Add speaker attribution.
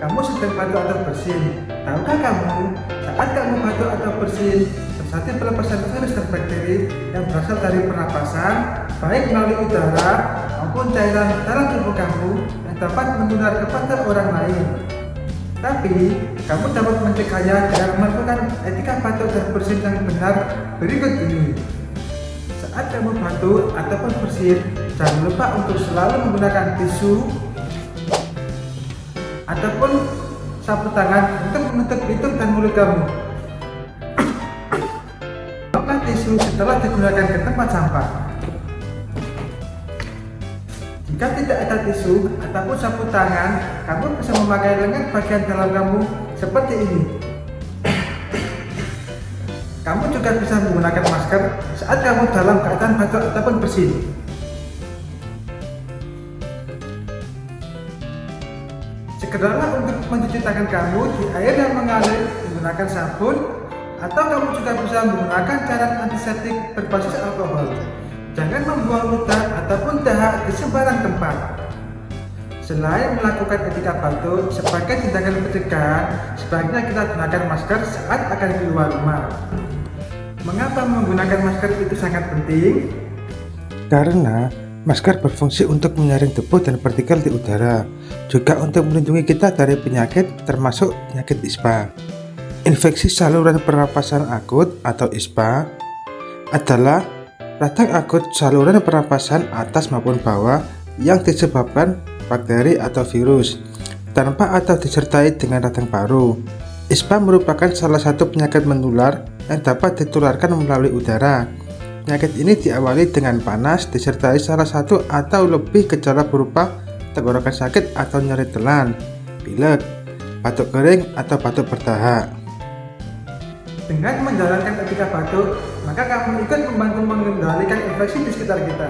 Speaker 1: kamu sedang batuk atau bersin. Tahukah kamu, saat kamu batuk atau bersin, terjadi pelepasan virus dan bakteri yang berasal dari pernapasan, baik melalui udara maupun cairan dalam tubuh kamu yang dapat menular kepada orang lain. Tapi, kamu dapat mencegahnya dengan melakukan etika batuk dan bersin yang benar berikut ini. Saat kamu batuk ataupun bersin, jangan lupa untuk selalu menggunakan tisu ataupun sapu tangan untuk menutup hidung dan mulut kamu. Bawalah tisu setelah digunakan ke tempat sampah. Jika tidak ada tisu ataupun sapu tangan, kamu bisa memakai lengan bagian dalam kamu seperti ini. Kamu juga bisa menggunakan masker saat kamu dalam keadaan batuk ataupun bersin. Segeralah untuk mencuci tangan kamu di air yang mengalir menggunakan sabun, atau kamu juga bisa menggunakan cairan antiseptik berbasis alkohol. Jangan membuang ludah ataupun dahak di sembarang tempat. Selain melakukan etika batuk sebagai tindakan pencegahan, sebaiknya kita gunakan masker saat akan keluar rumah. Mengapa menggunakan masker itu sangat penting?
Speaker 2: Karena masker berfungsi untuk menyaring debu dan partikel di udara, juga untuk melindungi kita dari penyakit termasuk penyakit ISPA. Infeksi saluran pernapasan akut atau ISPA adalah radang akut saluran pernapasan atas maupun bawah yang disebabkan bakteri atau virus, tanpa atau disertai dengan radang paru. ISPA merupakan salah satu penyakit menular yang dapat ditularkan melalui udara. Penyakit ini diawali dengan panas disertai salah satu atau lebih gejala berupa tenggorokan sakit atau nyeri telan, pilek, batuk kering atau batuk berdahak.
Speaker 1: Dengan menjalankan etika batuk, maka kamu ikut membantu mengendalikan infeksi di sekitar kita.